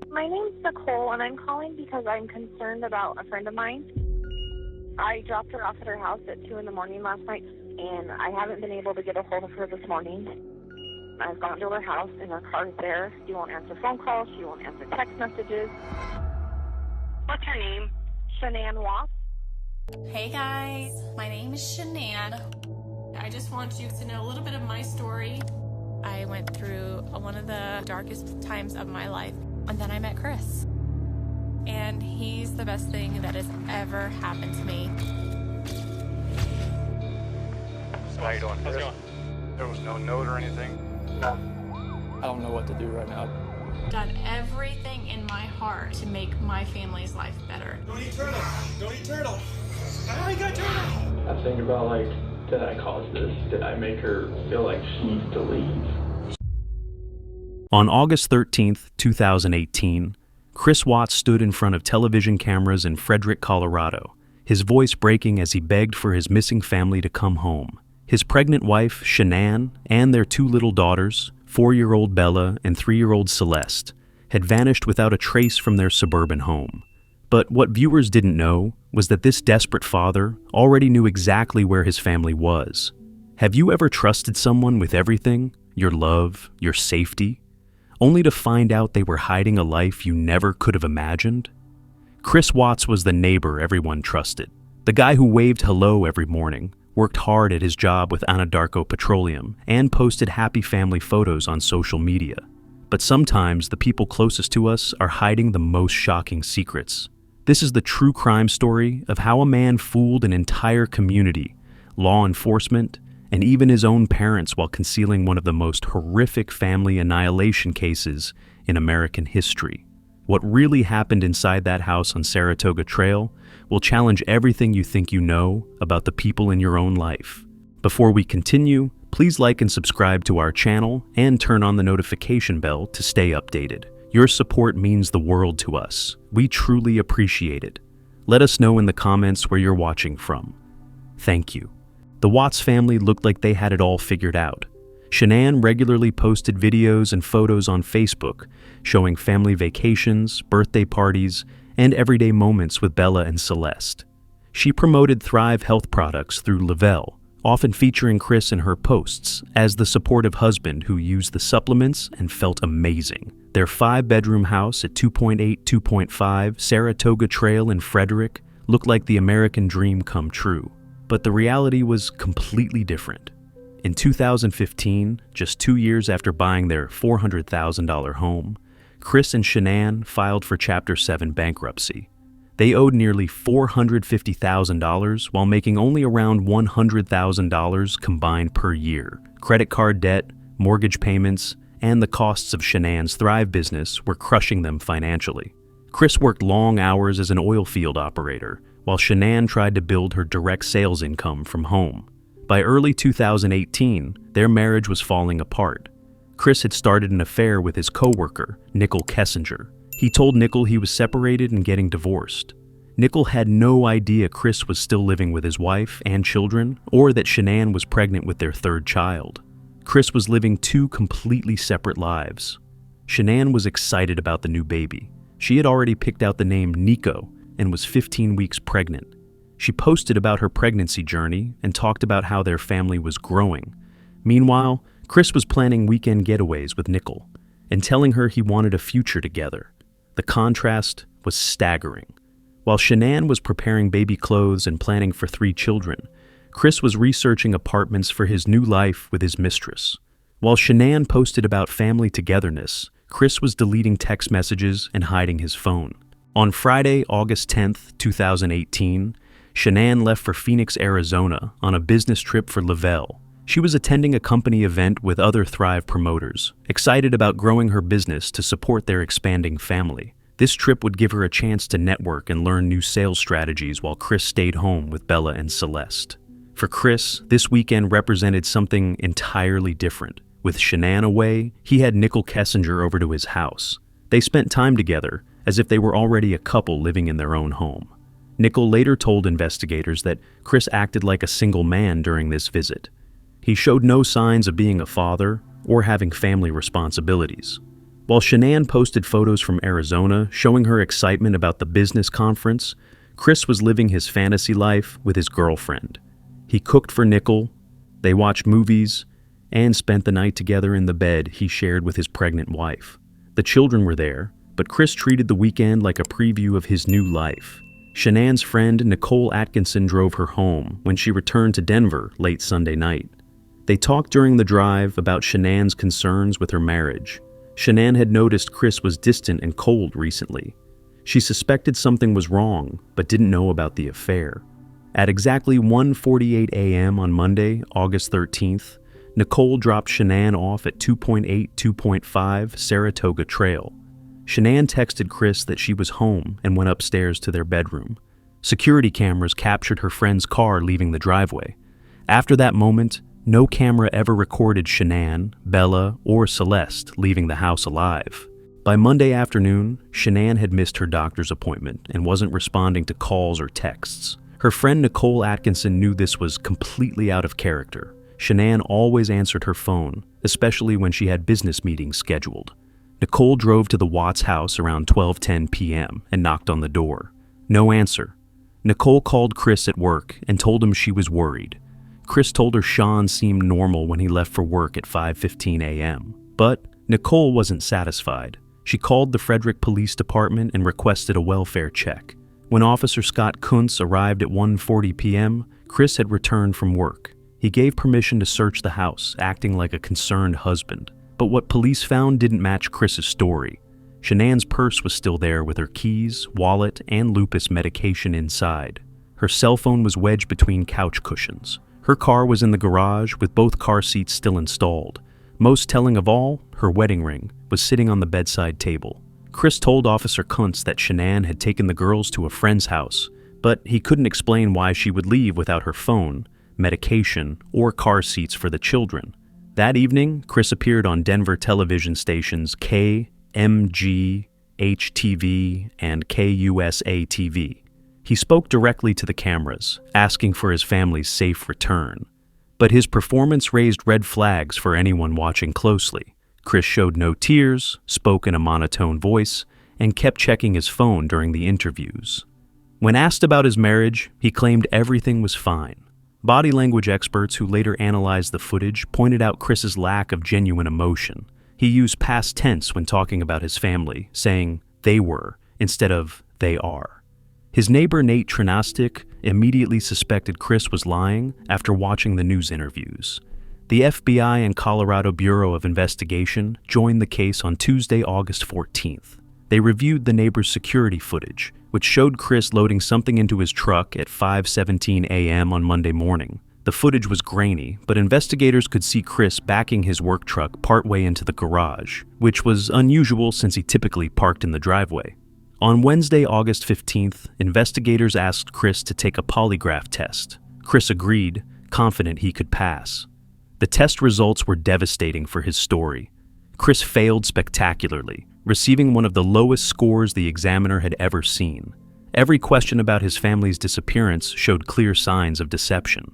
My name's Nicole, and I'm calling because I'm concerned about a friend of mine. I dropped her off at her house at 2 in the morning last night, and I haven't been able to get a hold of her this morning. I've gone to her house, and her car's there. She won't answer phone calls. She won't answer text messages. What's her name? Shanann Watts. Hey guys, my name is Shanann. I just want you to know a little bit of my story. I went through one of the darkest times of my life, and then I met Chris. And he's the best thing that has ever happened to me. So how you doing? How's it going? There was no note or anything? I don't know what to do right now. I've done everything in my heart to make my family's life better. Don't eat turtle! Don't eat turtle! Ah, you got turtle! I think about, like, did I cause this? Did I make her feel like she needs to leave? On August 13th, 2018, Chris Watts stood in front of television cameras in Frederick, Colorado, his voice breaking as he begged for his missing family to come home. His pregnant wife, Shanann, and their two little daughters, 4-year-old Bella and 3-year-old Celeste, had vanished without a trace from their suburban home. But what viewers didn't know was that this desperate father already knew exactly where his family was. Have you ever trusted someone with everything, your love, your safety, only to find out they were hiding a life you never could have imagined? Chris Watts was the neighbor everyone trusted, the guy who waved hello every morning, worked hard at his job with Anadarko Petroleum, and posted happy family photos on social media. But sometimes the people closest to us are hiding the most shocking secrets. This is the true crime story of how a man fooled an entire community, law enforcement, and even his own parents while concealing one of the most horrific family annihilation cases in American history. What really happened inside that house on Saratoga Trail will challenge everything you think you know about the people in your own life. Before we continue, please like and subscribe to our channel and turn on the notification bell to stay updated. Your support means the world to us. We truly appreciate it. Let us know in the comments where you're watching from. Thank you. The Watts family looked like they had it all figured out. Shanann regularly posted videos and photos on Facebook, showing family vacations, birthday parties, and everyday moments with Bella and Celeste. She promoted Thrive health products through Lavelle, often featuring Chris in her posts as the supportive husband who used the supplements and felt amazing. Their 5-bedroom house at 2.8-2.5 Saratoga Trail in Frederick looked like the American dream come true. But the reality was completely different. In 2015, just 2 years after buying their $400,000 home, Chris and Shanann filed for Chapter 7 bankruptcy. They owed nearly $450,000 while making only around $100,000 combined per year. Credit card debt, mortgage payments, and the costs of Shanann's Thrive business were crushing them financially. Chris worked long hours as an oil field operator, while Shanann tried to build her direct sales income from home. By early 2018, their marriage was falling apart. Chris had started an affair with his co-worker, Nickel Kessinger. He told Nickel he was separated and getting divorced. Nickel had no idea Chris was still living with his wife and children, or that Shanann was pregnant with their 3rd child. Chris was living 2 completely separate lives. Shanann was excited about the new baby. She had already picked out the name Nico and was 15 weeks pregnant. She posted about her pregnancy journey and talked about how their family was growing. Meanwhile, Chris was planning weekend getaways with Nickel and telling her he wanted a future together. The contrast was staggering. While Shanann was preparing baby clothes and planning for 3 children, Chris was researching apartments for his new life with his mistress. While Shanann posted about family togetherness, Chris was deleting text messages and hiding his phone. On Friday, August 10th, 2018, Shanann left for Phoenix, Arizona on a business trip for Lavelle. She was attending a company event with other Thrive promoters, excited about growing her business to support their expanding family. This trip would give her a chance to network and learn new sales strategies while Chris stayed home with Bella and Celeste. For Chris, this weekend represented something entirely different. With Shanann away, he had Nickel Kessinger over to his house. They spent time together, as if they were already a couple living in their own home. Nickel later told investigators that Chris acted like a single man during this visit. He showed no signs of being a father or having family responsibilities. While Shanann posted photos from Arizona showing her excitement about the business conference, Chris was living his fantasy life with his girlfriend. He cooked for Nickel, they watched movies, and spent the night together in the bed he shared with his pregnant wife. The children were there, but Chris treated the weekend like a preview of his new life. Shanann's friend Nicole Atkinson drove her home when she returned to Denver late Sunday night. They talked during the drive about Shanann's concerns with her marriage. Shanann had noticed Chris was distant and cold recently. She suspected something was wrong, but didn't know about the affair. At exactly 1:48 a.m. on Monday, August 13th, Nicole dropped Shanann off at 2.8-2.5 Saratoga Trail. Shanann texted Chris that she was home and went upstairs to their bedroom. Security cameras captured her friend's car leaving the driveway. After that moment, no camera ever recorded Shanann, Bella, or Celeste leaving the house alive. By Monday afternoon, Shanann had missed her doctor's appointment and wasn't responding to calls or texts. Her friend Nicole Atkinson knew this was completely out of character. Shanann always answered her phone, especially when she had business meetings scheduled. Nicole drove to the Watts house around 12:10 p.m. and knocked on the door. No answer. Nicole called Chris at work and told him she was worried. Chris told her Sean seemed normal when he left for work at 5:15 a.m. But Nicole wasn't satisfied. She called the Frederick Police Department and requested a welfare check. When Officer Scott Kuntz arrived at 1:40 p.m., Chris had returned from work. He gave permission to search the house, acting like a concerned husband. But what police found didn't match Chris's story. Shanann's purse was still there with her keys, wallet, and lupus medication inside. Her cell phone was wedged between couch cushions. Her car was in the garage with both car seats still installed. Most telling of all, her wedding ring was sitting on the bedside table. Chris told Officer Kuntz that Shanann had taken the girls to a friend's house, but he couldn't explain why she would leave without her phone, medication, or car seats for the children. That evening, Chris appeared on Denver television stations KMG, HTV, and KUSA-TV. He spoke directly to the cameras, asking for his family's safe return. But his performance raised red flags for anyone watching closely. Chris showed no tears, spoke in a monotone voice, and kept checking his phone during the interviews. When asked about his marriage, he claimed everything was fine. Body language experts who later analyzed the footage pointed out Chris's lack of genuine emotion. He used past tense when talking about his family, saying "they were" instead of "they are." His neighbor Nate Trinastic immediately suspected Chris was lying after watching the news interviews. The FBI and Colorado Bureau of Investigation joined the case on Tuesday, August 14th. They reviewed the neighbor's security footage, which showed Chris loading something into his truck at 5:17 a.m. on Monday morning. The footage was grainy, but investigators could see Chris backing his work truck partway into the garage, which was unusual since he typically parked in the driveway. On Wednesday, August 15th, investigators asked Chris to take a polygraph test. Chris agreed, confident he could pass. The test results were devastating for his story. Chris failed spectacularly, receiving one of the lowest scores the examiner had ever seen. Every question about his family's disappearance showed clear signs of deception.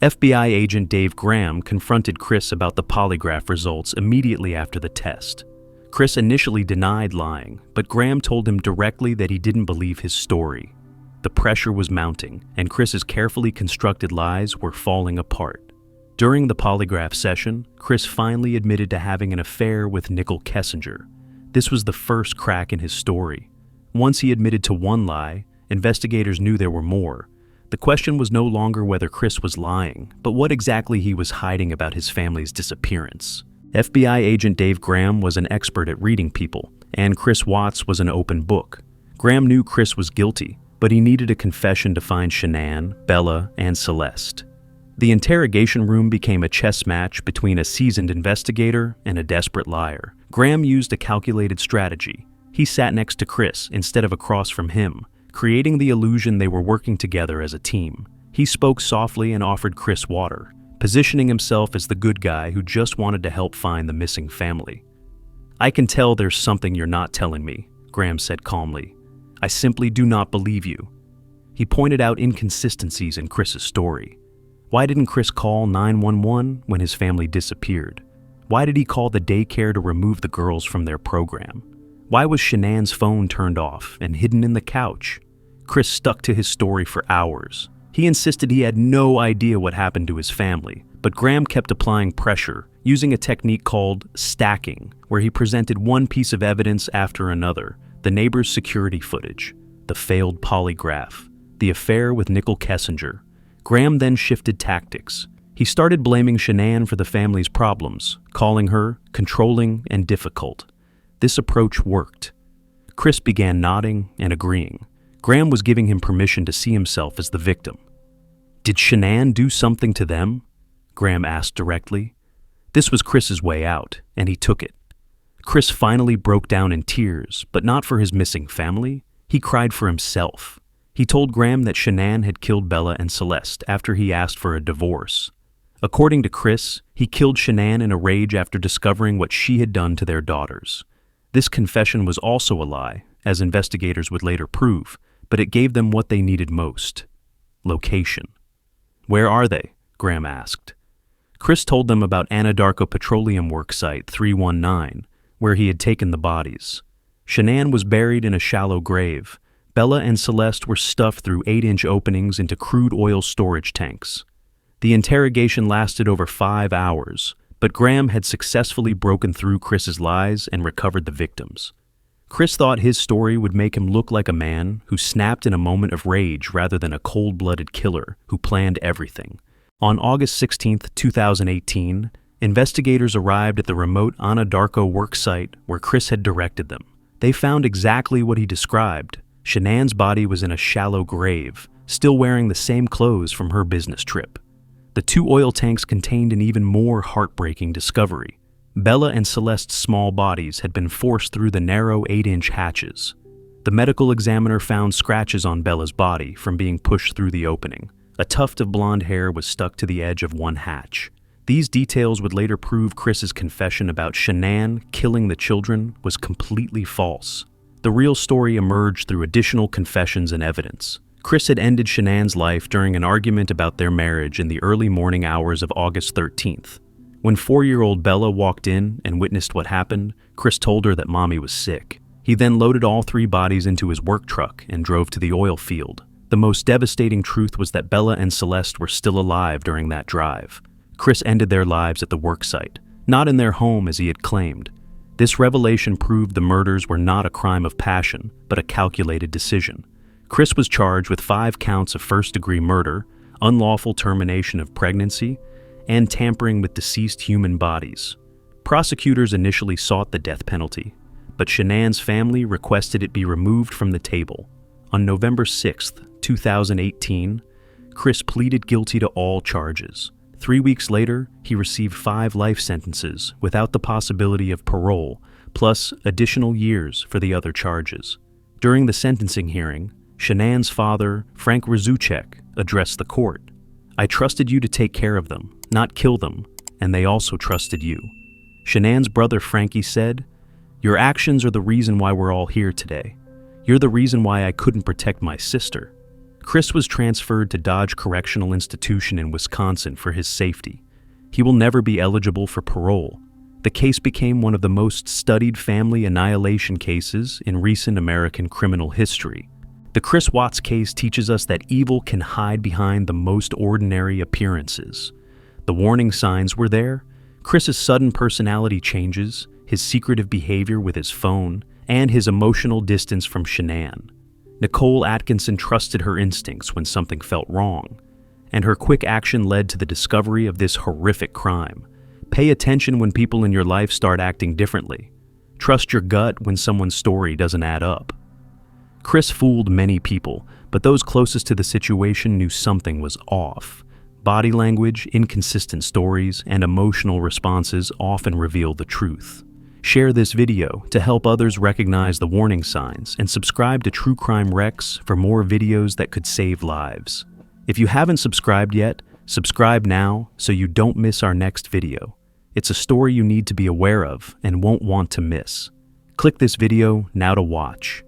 FBI agent Dave Graham confronted Chris about the polygraph results immediately after the test. Chris initially denied lying, but Graham told him directly that he didn't believe his story. The pressure was mounting, and Chris's carefully constructed lies were falling apart. During the polygraph session, Chris finally admitted to having an affair with Nickel Kessinger. This was the first crack in his story. Once he admitted to one lie, investigators knew there were more. The question was no longer whether Chris was lying, but what exactly he was hiding about his family's disappearance. FBI agent Dave Graham was an expert at reading people, and Chris Watts was an open book. Graham knew Chris was guilty, but he needed a confession to find Shanann, Bella, and Celeste. The interrogation room became a chess match between a seasoned investigator and a desperate liar. Graham used a calculated strategy. He sat next to Chris instead of across from him, creating the illusion they were working together as a team. He spoke softly and offered Chris water, positioning himself as the good guy who just wanted to help find the missing family. "I can tell there's something you're not telling me," Graham said calmly. "I simply do not believe you." He pointed out inconsistencies in Chris's story. Why didn't Chris call 911 when his family disappeared? Why did he call the daycare to remove the girls from their program? Why was Shanann's phone turned off and hidden in the couch? Chris stuck to his story for hours. He insisted he had no idea what happened to his family, but Graham kept applying pressure, using a technique called stacking, where he presented one piece of evidence after another: the neighbor's security footage, the failed polygraph, the affair with Nicole Kessinger. Graham then shifted tactics. He started blaming Shanann for the family's problems, calling her controlling and difficult. This approach worked. Chris began nodding and agreeing. Graham was giving him permission to see himself as the victim. "Did Shanann do something to them?" Graham asked directly. This was Chris's way out, and he took it. Chris finally broke down in tears, but not for his missing family. He cried for himself. He told Graham that Shanann had killed Bella and Celeste after he asked for a divorce. According to Chris, he killed Shanann in a rage after discovering what she had done to their daughters. This confession was also a lie, as investigators would later prove, but it gave them what they needed most: location. "Where are they?" Graham asked. Chris told them about Anadarko Petroleum Works Site 319, where he had taken the bodies. Shanann was buried in a shallow grave. Bella and Celeste were stuffed through 8-inch openings into crude oil storage tanks. The interrogation lasted over 5 hours, but Graham had successfully broken through Chris's lies and recovered the victims. Chris thought his story would make him look like a man who snapped in a moment of rage rather than a cold-blooded killer who planned everything. On August 16, 2018, investigators arrived at the remote Anadarko work site where Chris had directed them. They found exactly what he described. Shanann's body was in a shallow grave, still wearing the same clothes from her business trip. The 2 oil tanks contained an even more heartbreaking discovery. Bella and Celeste's small bodies had been forced through the narrow 8-inch hatches. The medical examiner found scratches on Bella's body from being pushed through the opening. A tuft of blonde hair was stuck to the edge of one hatch. These details would later prove Chris's confession about Shanann killing the children was completely false. The real story emerged through additional confessions and evidence. Chris had ended Shanann's life during an argument about their marriage in the early morning hours of August 13th. When 4-year-old Bella walked in and witnessed what happened, Chris told her that Mommy was sick. He then loaded all 3 bodies into his work truck and drove to the oil field. The most devastating truth was that Bella and Celeste were still alive during that drive. Chris ended their lives at the work site, not in their home as he had claimed. This revelation proved the murders were not a crime of passion, but a calculated decision. Chris was charged with 5 counts of first-degree murder, unlawful termination of pregnancy, and tampering with deceased human bodies. Prosecutors initially sought the death penalty, but Shanann's family requested it be removed from the table. On November 6, 2018, Chris pleaded guilty to all charges. 3 weeks later, he received 5 life sentences without the possibility of parole, plus additional years for the other charges. During the sentencing hearing, Shanann's father, Frank Razuchek, addressed the court. "I trusted you to take care of them, not kill them, and they also trusted you." Shanann's brother Frankie said, "Your actions are the reason why we're all here today. You're the reason why I couldn't protect my sister." Chris was transferred to Dodge Correctional Institution in Wisconsin for his safety. He will never be eligible for parole. The case became one of the most studied family annihilation cases in recent American criminal history. The Chris Watts case teaches us that evil can hide behind the most ordinary appearances. The warning signs were there: Chris's sudden personality changes, his secretive behavior with his phone, and his emotional distance from Shanann. Nicole Atkinson trusted her instincts when something felt wrong, and her quick action led to the discovery of this horrific crime. Pay attention when people in your life start acting differently. Trust your gut when someone's story doesn't add up. Chris fooled many people, but those closest to the situation knew something was off. Body language, inconsistent stories, and emotional responses often reveal the truth. Share this video to help others recognize the warning signs, and subscribe to True Crime Rex for more videos that could save lives. If you haven't subscribed yet, subscribe now so you don't miss our next video. It's a story you need to be aware of and won't want to miss. Click this video now to watch.